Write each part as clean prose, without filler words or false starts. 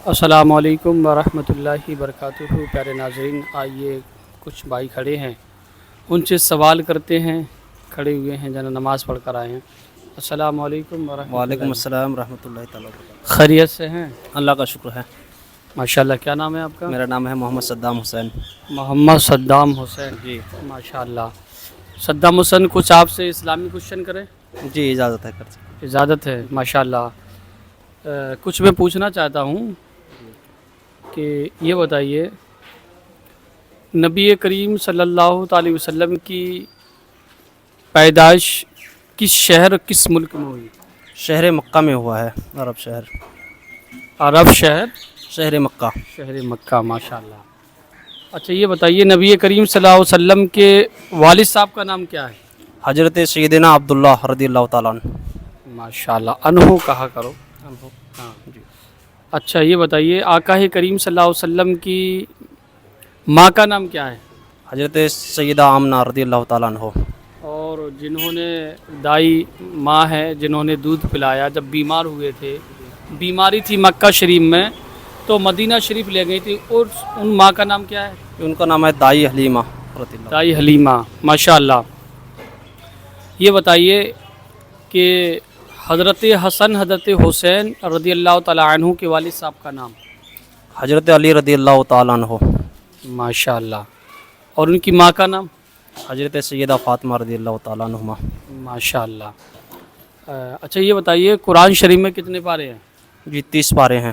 السلام علیکم ورحمۃ اللہ وبرکاتہ۔ پیارے ناظرین، آئیے کچھ بھائی کھڑے ہیں، ان سے سوال کرتے ہیں۔ کھڑے ہوئے ہیں جنہوں نماز پڑھ کر آئے ہیں۔ السلام علیکم ورحمۃ اللہ۔ وعلیکم السلام ورحمۃ اللہ تعالیٰ وبرکاتہ۔ خیریت سے ہیں؟ اللہ کا شکر ہے۔ ماشاءاللہ۔ کیا نام ہے آپ کا؟ میرا نام ہے محمد صدام حسین۔ محمد صدام حسین جی ماشاءاللہ۔ صدام حسین، کچھ آپ سے اسلامی کوشچن کریں؟ جی اجازت ہے، کر سکتے۔ اجازت ہے؟ ماشاءاللہ۔ کچھ میں پوچھنا چاہتا ہوں کہ یہ بتائیے، نبی کریم صلی اللہ تعالی وسلم کی پیدائش کس شہر کس ملک میں ہوئی؟ شہر مکہ میں ہوا ہے، عرب شہر، عرب شہر، شہر مکہ۔ شہر مکہ، ماشاءاللہ۔ اچھا یہ بتائیے، نبی کریم صلی اللہ علیہ وسلم کے والد صاحب کا نام کیا ہے؟ حضرت سیدنا عبداللہ رضی اللہ تعالیٰ عنہ۔ ماشاءاللہ، انہو کہا کرو۔ ہاں جی۔ اچھا یہ بتائیے، آقا کریم صلی اللہ علیہ وسلم کی ماں کا نام کیا ہے؟ حضرت سیدہ آمنہ رضی اللہ تعالیٰ عنہ۔ اور جنہوں نے دائی ماں ہے، جنہوں نے دودھ پلایا جب بیمار ہوئے تھے، بیماری تھی مکہ شریف میں تو مدینہ شریف لے گئی تھی، اور ان ماں کا نام کیا ہے؟ ان کا نام ہے دائی حلیمہ رضی اللہ۔ دائی حلیمہ، ماشاءاللہ۔ یہ بتائیے کہ حضرت حسن حضرت حسین رضی اللہ تعالیٰ عنہ کے والد صاحب کا نام؟ حضرت علی رضی اللہ تعالیٰ عنہ۔ ماشاءاللہ۔ اور ان کی ماں کا نام؟ حضرت سیدہ فاطمہ رضی اللہ تعالیٰ عنہ۔ ماشاءاللہ۔ اچھا یہ بتائیے، قرآن شریف میں کتنے پارے ہیں؟ جی 30 پارے ہیں۔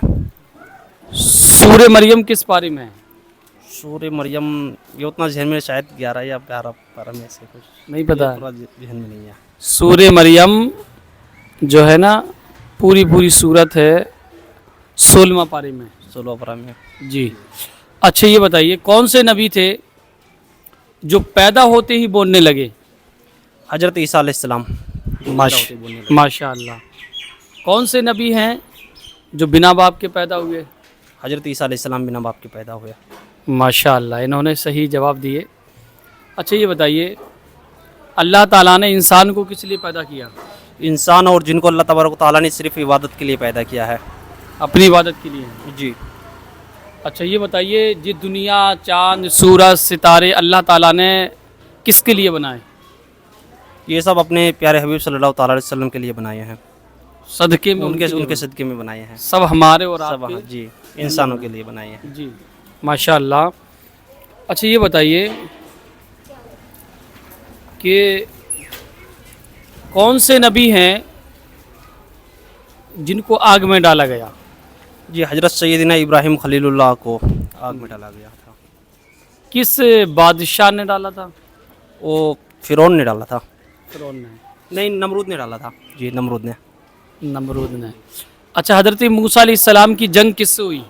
سورہ مریم کس پارے میں ہے؟ سورہ مریم یہ اتنا ذہن میں، شاید 11 یا 12 پارہ میں سے کچھ نہیں پتہ؟ پورا ذہن میں نہیں ہے۔ سورہ مریم جو ہے نا، پوری صورت ہے 16واں پارے میں۔ 16 پارہ میں۔ جی۔ اچھا یہ بتائیے، کون سے نبی تھے جو پیدا ہوتے ہی بولنے لگے؟ حضرت عیسیٰ علیہ السلام۔ ماشاءاللہ۔ کون سے نبی ہیں جو بنا باپ کے پیدا ہوئے؟ حضرت عیسیٰ علیہ السلام بنا باپ کے پیدا ہوئے۔ ماشاءاللہ، انہوں نے صحیح جواب دیے۔ اچھا یہ بتائیے، اللہ تعالیٰ نے انسان کو کس لیے پیدا کیا؟ انسان اور جن کو اللہ تبارک و تعالیٰ نے صرف عبادت کے لیے پیدا کیا ہے۔ اپنی عبادت کے لیے؟ جی۔ اچھا یہ بتائیے، یہ دنیا، چاند، سورج، ستارے اللہ تعالیٰ نے کس کے لیے بنائے؟ یہ سب اپنے پیارے حبیب صلی اللہ تعالیٰ علیہ وسلم کے لیے بنائے ہیں، صدقے میں ان کے صدقے میں بنائے ہیں۔ سب ہمارے اور آپ سب کے؟ جی انسانوں کے لیے بنائے ہیں۔ جی ماشاءاللہ۔ اچھا یہ بتائیے کہ کون سے نبی ہیں جن کو آگ میں ڈالا گیا؟ جی حضرت سیدنا ابراہیم خلیل اللہ کو آگ میں ڈالا گیا تھا۔ کس بادشاہ نے ڈالا تھا؟ وہ فرعون نے ڈالا تھا۔ فرعون نے؟ نہیں، نمرود نے ڈالا تھا۔ جی نمرود نے۔ نمرود نے۔ اچھا حضرت موسیٰ علیہ السلام کی جنگ کس سے ہوئی؟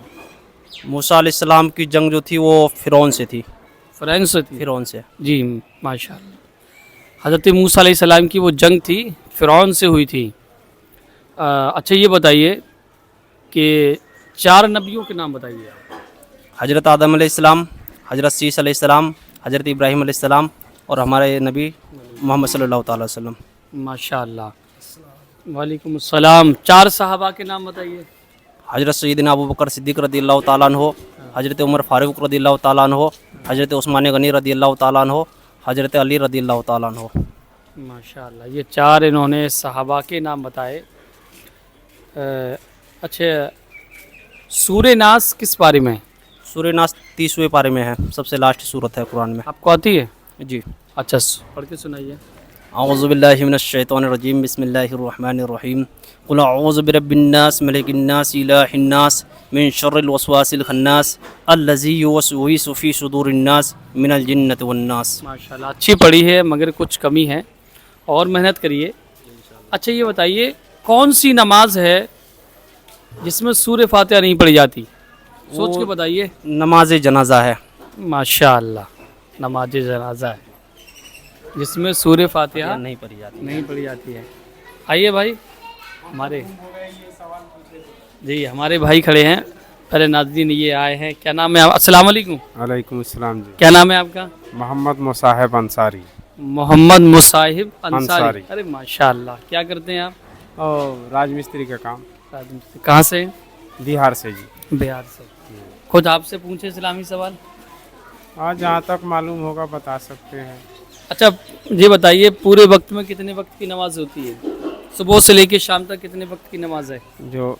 موسیٰ علیہ السلام کی جنگ جو تھی وہ فرعون سے تھی۔ فرعون سے تھی؟ فرعون سے۔ جی ماشاءاللہ۔ حضرت موسیٰ علیہ السلام کی وہ جنگ تھی فرعون سے ہوئی تھی۔ اچھا یہ بتائیے کہ 4 نبیوں کے نام بتائیے۔ حضرت آدم علیہ السلام، حضرت سیس علیہ السلام، حضرت ابراہیم علیہ السلام، اور ہمارے نبی محمد صلی اللہ تعالیٰ علیہ وسلم۔ ماشاءاللہ۔ وعلیکم السلام۔ 4 صحابہ کے نام بتائیے۔ حضرت سیدنا ابو بکر صدیق رضی اللہ تعالیٰ عنہ، حضرت عمر فاروق رضی اللہ تعالیٰ عنہ، حضرت عثمان غنی رضی اللہ تعالیٰ عنہ، حضرت علی رضی اللہ تعالیٰ عنہ۔ ماشاءاللہ، یہ 4 انہوں نے صحابہ کے نام بتائے۔ اچھا، سورہ ناس کس پارے میں؟ سورہ ناس 30ویں پارے میں ہے، سب سے لاسٹ صورت ہے قرآن میں۔ آپ کو آتی ہے؟ جی۔ اچھا پڑھ کے سنائیے۔ اعوذ باللہ من الشیطان الرجیم، بسم اللہ الرحمن الرحیم، قل اعوذ برب الناس ملک الناس الہ الناس من شر الوسواس الخناس الذی یوسوس فی صدور الناس من الجنۃ والناس۔ ماشاءاللہ، اچھی پڑھی ہے مگر کچھ کمی ہے، اور محنت کریے۔ اچھا یہ بتائیے، کون سی نماز ہے جس میں سورہ فاتحہ نہیں پڑھی جاتی؟ سوچ کے بتائیے۔ نماز جنازہ ہے۔ ماشاءاللہ، نماز جنازہ ہے جس میں سورہ فاتحہ نہیں پڑھی جاتی۔ نہیں پڑھی جاتی ہے۔ آئیے بھائی، ہمارے بھائی کھڑے ہیں، پہلے ناظرین یہ آئے ہیں۔ کیا نام ہے؟ السلام علیکم۔ وعلیکم السلام جی۔ کیا نام ہے آپ کا؟ محمد مصاحب انصاری۔ محمد مصاحب انصاری۔ انصاری۔ ارے ماشاءاللہ، کیا کرتے ہیں آپ؟ اور راج مستری کا کام۔ کہاں سے؟ بہار سے جی۔ बिहार से। खुद आपसे पूछे इस्लामी सवाल। आज जहाँ तक मालूम होगा बता सकते हैं। अच्छा ये बताइए, पूरे वक्त में कितने वक्त की नमाज होती है? सुबह से लेके शाम तक कितने वक्त की नमाज है? जो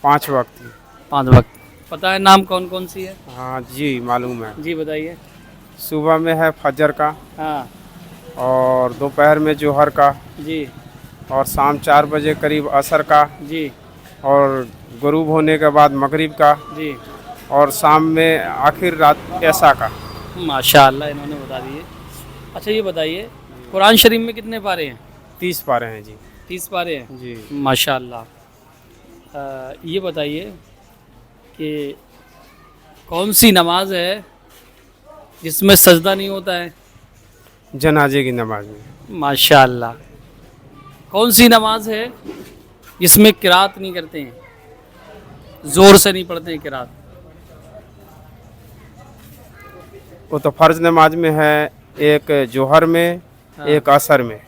5 वक्त की। 5 वक्त। पता है नाम कौन कौन सी है? हाँ जी मालूम है। जी बताइए। सुबह में है फजर का, हाँ और दोपहर में जोहर का, जी और शाम 4 बजे करीब असर का, जी और गुरूब होने के बाद मगरिब का, जी। और शाम में आखिर रात ऐसा का। माशाअल्लाह इन्होंने बता दिए। अच्छा ये बताइए, कुरान शरीफ में कितने पारे हैं? 30 पारे हैं जी। 30 पारे हैं जी। माशाअल्लाह। ये बताइए कि कौन सी नमाज है जिसमें सजदा नहीं होता है? जनाजे की नमाज में। माशाअल्लाह। कौन सी नमाज है जिसमें किरात नहीं करते हैं, ज़ोर से नहीं पढ़ते हैं किरात? वो तो फर्ज नमाज में है, एक जोहर में, हाँ। एक असर में।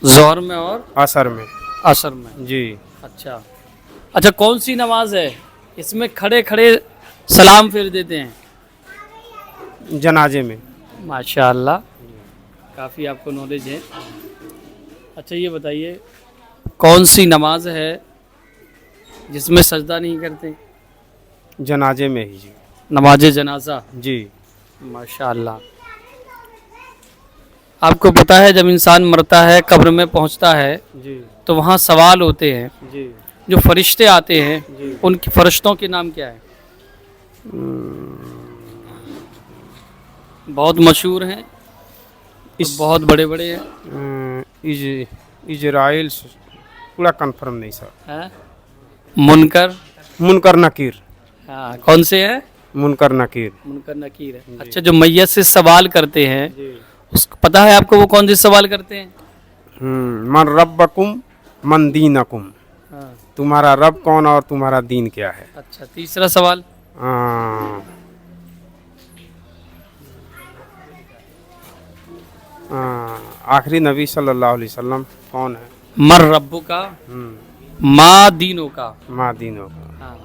ज़ोहर में और असर में असर में। जी। अच्छा अच्छा, कौन सी नमाज है इसमें खड़े खड़े सलाम फेर देते हैं? जनाजे में। माशाअल्लाह, काफ़ी आपको नॉलेज है। अच्छा ये बताइए, कौन सी नमाज है जिसमें सजदा नहीं करते? जनाजे में ही जी। नमाज जनाजा। जी। माशाअल्लाह। आपको पता है जब इंसान मरता है, कब्र में पहुंचता है, जी। तो वहाँ सवाल होते हैं। जी। जो फरिश्ते आते हैं जी। उनके फरिश्तों के नाम क्या है? बहुत मशहूर हैं, बहुत बड़े बड़े हैं। इजराइल पूरा कंफर्म नहीं सर। हैं? मुनकर। मुनकर नकीर। हाँ, कौन से हैं? मुनकर नकीर। मुनकर नकीर है। अच्छा, जो मैयत से सवाल करते हैं, जी। उसको पता है आपको वो कौन से सवाल करते हैं? मन रब्बकुम मन दीनकुम, हाँ। तुम्हारा रब कौन और तुम्हारा दीन क्या है। अच्छा, तीसरा सवाल? आखिरी नबी सल्लल्लाहु अलैहि वसल्लम कौन है। मर रब्बु का माँ दीनों का। माँ दीनों का। हाँ,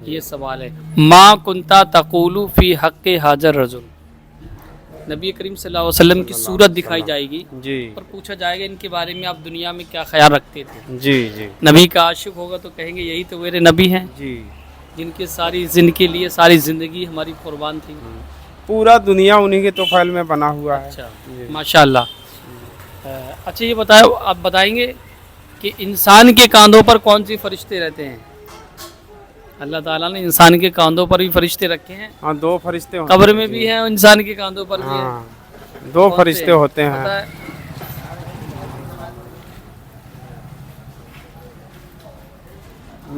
ये सवाल है। माँ कुंता तकूलु फी हक़्क़े हाजर रजुल। नबी करीम सल्लल्लाहु अलैहि वसल्लम की सूरत दिखाई जाएगी जी। और पूछा जाएगा इनके बारे में आप दुनिया में क्या ख्याल रखते थे। जी जी नबी का आशिक होगा तो कहेंगे यही तो मेरे नबी हैं, जी। जिनके लिए सारी ज़िंदगी हमारी कुर्बान थी। पूरा दुनिया उन्हीं के तोफैल में बना हुआ है। अच्छा, माशाअल्लाह। अच्छा ये बताओ, आप बताएंगे कि इंसान के कांधों पर कौन सी फरिश्ते रहते हैं? अल्लाह ताला ने इंसान के कांधों पर भी फरिश्ते रखे हैं। हाँ, 2 फरिश्ते होते कब्र में भी हैं, इंसान के कांधों पर भी हैं। हाँ, 2 कौन फरिश्ते से होते पता हैं। है?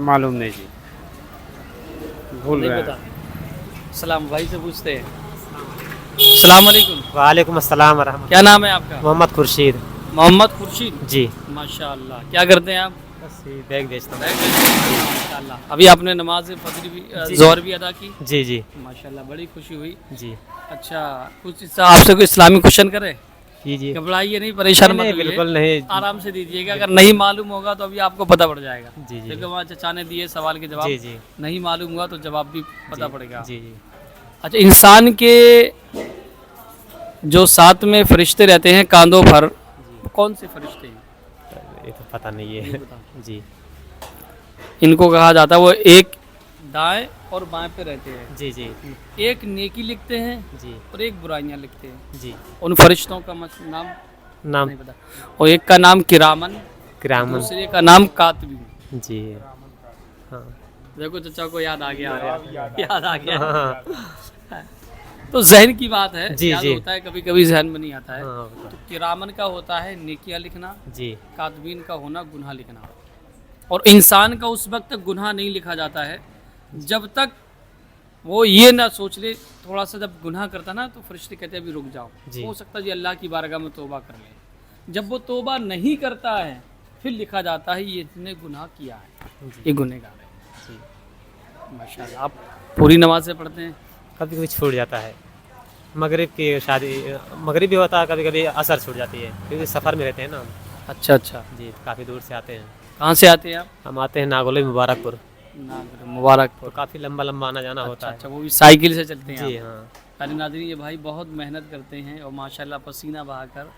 मालूम नहीं जी, भूल नहीं रहे पता। हैं। सलाम भाई से पूछते हैं। अस्सलाम वालेकुम। वालेकुम अस्सलाम वरहमतुल्लाह। क्या नाम है आपका? मोहम्मद खुर्शीद। मोहम्मद खुर्शीद। जी। माशाअल्लाह। क्या करते हैं आप? बस ये बैग बेचता हूँ। माशाअल्लाह। अभी आपने नमाज फजर भी ज़ोहर भी अदा की? जी जी माशाअल्लाह, बड़ी खुशी हुई। जी। अच्छा, कुछ आपसे कोई इस्लामी क्वेश्चन करे? कीजिए। घबराइए नहीं, परेशान मत नहीं, होइए, बिल्कुल नहीं। आराम से दीजिएगा। अगर नहीं मालूम होगा तो अभी आपको पता पड़ जाएगा। जी जी क्योंकि वहाँ चचा ने दिए सवाल के जवाब। जी जी नहीं मालूम हुआ तो जवाब भी पता पड़ेगा। जी जी। अच्छा, इंसान के जो साथ में फरिश्ते रहते हैं कांधों पर, वो कौन से फरिश्ते हैं? ये तो पता नहीं है। नहीं पता। जी इनको कहा जाता है, वो एक दाएं और बाएं पे रहते हैं। जी जी एक नेकी लिखते हैं जी और एक बुराइयां लिखते हैं। जी। उन फरिश्तों का नाम नाम नहीं पता। और एक का नाम किरामन, किरामन। दूसरे का नाम कातबीन। जी। हाँ देखो चचा को याद आ गया, याद आ गया। हाँ तो जहन की बात है, जी, याद जी। होता है, कभी कभी जहन में नहीं आता है। हाँ, तो किरामन का होता है नेकियां लिखना, जी कातबीन का होना गुनाह लिखना। और इंसान का उस वक्त तक गुनाह नहीं लिखा जाता है जब तक वो ये ना सोच ले। थोड़ा सा जब गुनाह करता ना तो फरिश्ते कहते हैं अभी रुक जाओ, जी। हो सकता है जी अल्लाह की बारगाह में तौबा कर ले। जब वो तौबा नहीं करता है फिर लिखा जाता है ये इसने गुनाह किया है, ये गुनहगार है। जी। माशाल्लाह। आप पूरी नमाज़ें पढ़ते हैं? कभी कभी छूट जाता है। मगरिब की शादी, मगरिब भी होता है, कभी कभी असर छूट जाती है क्योंकि सफ़र में रहते हैं ना हम। अच्छा अच्छा। जी, काफ़ी दूर से आते हैं। कहाँ से आते हैं आप? हम आते हैं नागोली मुबारकपुर। मुबारक तो काफ़ी लंबा लंबा आना जाना होता है। अच्छा, वो भी साइकिल से चलते हैं जी आप। हाँ। अरे नाज़रीन, ये भाई बहुत मेहनत करते हैं और माशाल्लाह पसीना बहाकर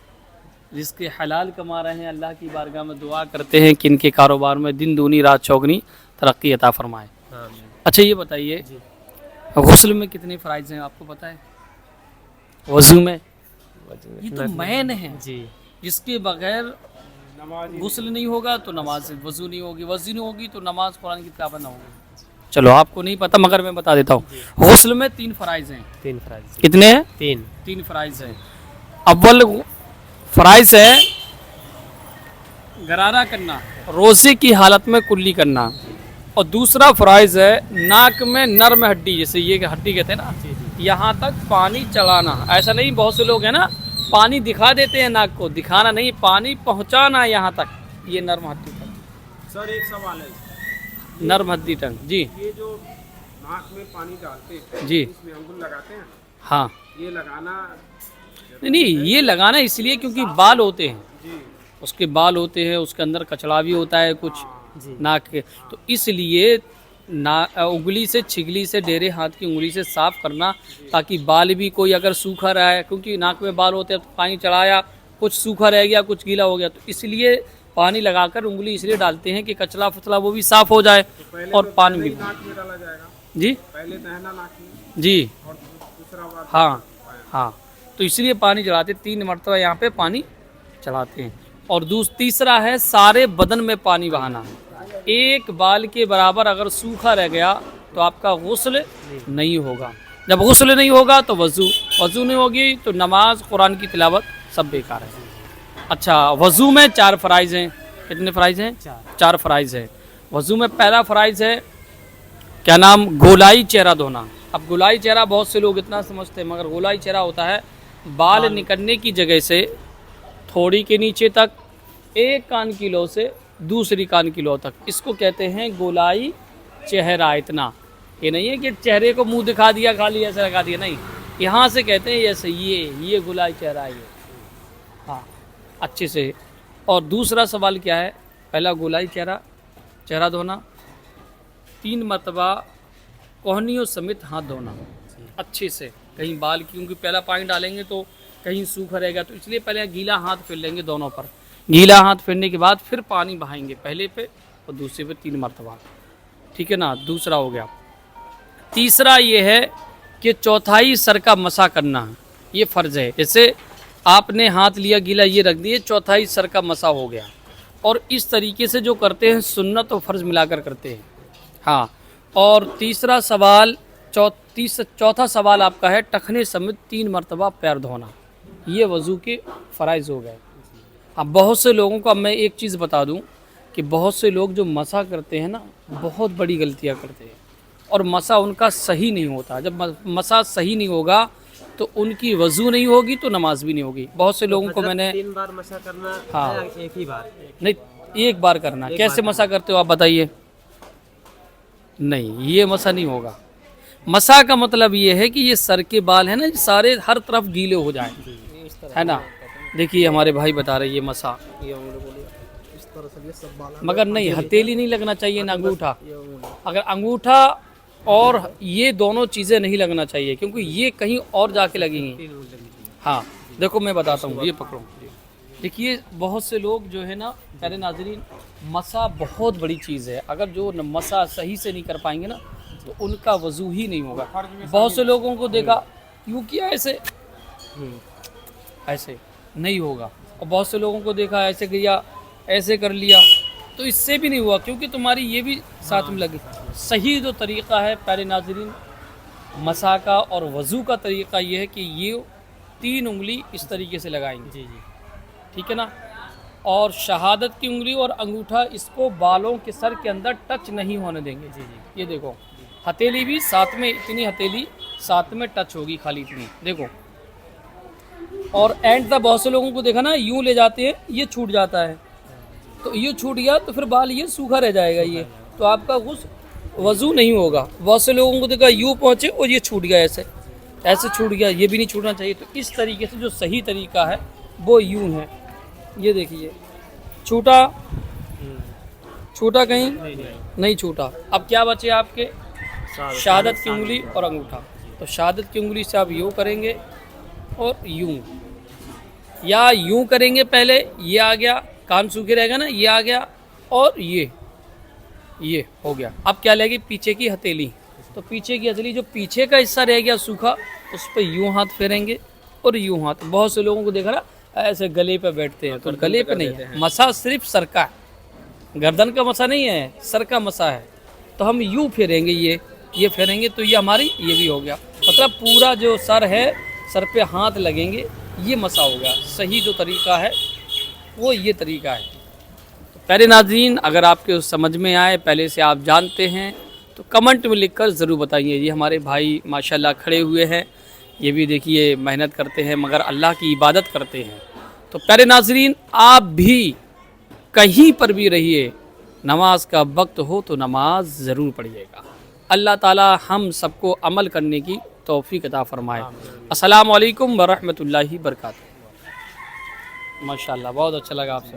रिज़्क़ हलाल कमा रहे हैं। अल्लाह की बारगाह में दुआ करते हैं कि इनके कारोबार में दिन दूनी रात चौगनी तरक्की अता फरमाए। हाँ अच्छा, ये बताइए गुस्ल में कितने फ़राइज़ हैं आपको पता है? वज़ू में ये तो मैन है, जी जिसके बगैर गुस्ल नहीं होगा तो नमाज, वज़ू नहीं होगी, वज़ू नहीं होगी तो नमाज कुरान की तिलावत ना होगी। चलो, आपको नहीं पता मगर मैं बता देता हूँ। गुस्ल में 3 फ़राइज़ हैं। 3 फ़राइज़। कितने हैं? 3 फ़राइज़ हैं। अव्वल फ़राइज़ है गरारा करना, रोज़े की हालत में कुल्ली करना, और दूसरा फ़राइज़ है नाक में नर्म हड्डी, जैसे ये हड्डी कहते हैं ना, यहाँ तक पानी चढ़ाना। ऐसा नहीं, बहुत से लोग हैं ना पानी दिखा देते हैं नाक को, दिखाना नहीं, पानी पहुँचाना यहाँ तक, ये नर्म हड्डी तक। सर एक सवाल है, नर्म हड्डी तक जी। ये जो नाक में पानी डालते हैं जी इसमें अंगुल लगाते हैं, हाँ, ये लगाना नहीं ये लगाना इसलिए क्योंकि बाल होते हैं, जी उसके बाल होते हैं, उसके अंदर कचड़ा भी होता है कुछ जी नाक के, तो इसलिए उंगली से, छिगली से, डेरे हाथ की उंगली से साफ करना, ताकि बाल भी कोई अगर सूखा रहा है, क्योंकि नाक में बाल होते हैं तो पानी चढ़ाया, कुछ सूखा रह गया, कुछ गीला हो गया, तो इसलिए पानी लगाकर उंगली इसलिए डालते हैं कि कचरा फचला वो भी साफ हो जाए और पानी भी। नाक में डाला जाएगा, जी पहले दहना नाक में जी और दूसरा बार हाँ हाँ, तो इसलिए पानी चढ़ाते, 3 मरतबा यहाँ पे पानी चढ़ाते हैं। और तीसरा है सारे बदन में पानी बहाना। एक बाल के बराबर अगर सूखा रह गया तो आपका गुस्ल नहीं होगा। जब गुस्ल नहीं होगा तो वज़ू नहीं होगी तो नमाज, कुरान की तिलावत सब बेकार है। अच्छा, वज़ू में 4 फ़राइज़ हैं। कितने फ़राइज़ हैं? 4 फ़राइज़ हैं वज़ू में। पहला फ़राइज़ है क्या नाम, गोलाई चेहरा धोना। अब गोलाई चेहरा बहुत से लोग इतना समझते हैं, मगर गोलाई चेहरा होता है बाल निकलने की जगह से थोड़ी के नीचे तक, एक कान की लो से दूसरी कान की लो तक, इसको कहते हैं गोलाई चेहरा। इतना ये नहीं है कि चेहरे को मुंह दिखा दिया खाली ऐसे लगा दिया, नहीं, यहाँ से कहते हैं ऐसे, ये गोलाई चेहरा है ये, हाँ, अच्छे से। और दूसरा सवाल क्या है, पहला गोलाई चेहरा धोना, 3 मरतबा कोहनियों समेत हाथ धोना अच्छे से, कहीं बाल, क्योंकि पहला पानी डालेंगे तो कहीं सूखा रहेगा, तो इसलिए पहले गीला हाथ फेर लेंगे दोनों पर। गीला हाथ फेरने के बाद फिर पानी बहाएंगे, पहले पे और दूसरे पे 3 मरतबा, ठीक है ना। दूसरा हो गया। तीसरा ये है कि चौथाई सर का मसा करना, ये फ़र्ज़ है। जैसे आपने हाथ लिया गीला, ये रख दिए, चौथाई सर का मसा हो गया। और इस तरीके से जो करते हैं सुन्नत और फ़र्ज़ मिलाकर करते हैं, हाँ। और तीसरा सवाल, चौथा सवाल आपका है टखने समेत 3 मरतबा पैर धोना। ये वज़ू के फ़राइज़ हो गए। अब बहुत से लोगों को मैं एक चीज़ बता दूं कि बहुत से लोग जो मसा करते हैं ना, बहुत बड़ी गलतियां करते हैं, और मसा उनका सही नहीं होता। जब मसा सही नहीं होगा तो उनकी वज़ू नहीं होगी तो नमाज भी नहीं होगी। बहुत से लोगों को मैंने 3 बार मसा करना, हाँ, या एक ही बार? नहीं, एक बार करना। कैसे मसा करते हो आप बताइए? नहीं, ये मसा नहीं होगा। मसा का मतलब ये है कि ये सर के बाल है ना, सारे हर तरफ गीले हो जाएं, है ना। देखिए हमारे भाई बता रहे ये मसा, मगर नहीं, हथेली नहीं लगना चाहिए ना अंगूठा। अगर अंगूठा और ये दोनों चीज़ें नहीं लगना चाहिए, क्योंकि ये कहीं और जाके लगेंगी। हाँ, देखो मैं बताता हूँ, ये पकड़ो। देखिए बहुत से लोग जो है ना, प्यारे नाज़रीन, मसा बहुत बड़ी चीज़ है। अगर जो मसा सही से नहीं कर पाएंगे ना तो उनका वज़ू ही नहीं होगा। बहुत से लोगों को देखा यूँ किया, ऐसे नहीं होगा, और बहुत से लोगों को देखा ऐसे किया, ऐसे कर लिया, तो इससे भी नहीं हुआ, क्योंकि तुम्हारी ये भी साथ में लगी। सही जो तरीक़ा है प्यारे नाज़रीन मसा का और वज़ू का तरीक़ा ये है कि ये 3 उंगली इस तरीके से लगाएंगे, जी, ठीक है ना। और शहादत की उंगली और अंगूठा इसको बालों के सर के अंदर टच नहीं होने देंगे, जी। ये देखो, हथेली भी साथ में, इतनी हथेली साथ में टच होगी, खाली इतनी, देखो। और एंड तक बहुत से लोगों को देखा ना, यूँ ले जाते हैं, ये छूट जाता है, तो ये छूट गया तो फिर बाल ये सूखा रह जाएगा, ये तो आपका वज़ू नहीं होगा। बहुत से लोगों को देखा यूँ पहुँचे और ये छूट गया, ऐसे छूट गया, ये भी नहीं छूटना चाहिए। तो इस तरीके से जो सही तरीका है वो यूँ है, ये देखिए, छूटा छूटा कहीं नहीं छूटा। अब क्या बचे आपके? शहादत की उंगली और अंगूठा। तो शहादत की उंगली से आप यूँ करेंगे और यूँ, या यूँ करेंगे पहले, ये आ गया, कान सूखे रहेगा ना, ये आ गया, और ये हो गया। अब क्या लगेगी? पीछे की हथेली। तो पीछे की हथेली, जो पीछे का हिस्सा रह गया सूखा, उस पर यूँ हाथ फेरेंगे और यूँ हाथ। बहुत से लोगों को देखा ना ऐसे गले पे बैठते हैं, तो गले पे नहीं है, मसा सिर्फ सर का है, गर्दन का मसा नहीं है, सर का मसा है। तो हम यूँ फेरेंगे, ये फेरेंगे, तो ये हमारी ये भी हो गया। मतलब पूरा जो सर है, सर पे हाथ लगेंगे, ये मसा हो गया। सही जो तरीका है वो ये तरीका है। तो प्यारे नाज़रीन, अगर आपके समझ में आए, पहले से आप जानते हैं, तो कमेंट में लिखकर ज़रूर बताइए। ये हमारे भाई माशाल्लाह खड़े हुए हैं, ये भी देखिए मेहनत करते हैं मगर अल्लाह की इबादत करते हैं। तो प्यारे नाज़रीन, आप भी कहीं पर भी रहिए, नमाज का वक्त हो तो नमाज ज़रूर पढ़िएगा। अल्लाह ताला हम सबको अमल करने की तौफीक अता फरमाए। अस्सलामु अलैकुम व रहमतुल्लाहि व बरकातहू। माशाल्लाह, बहुत अच्छा लगा आपसे।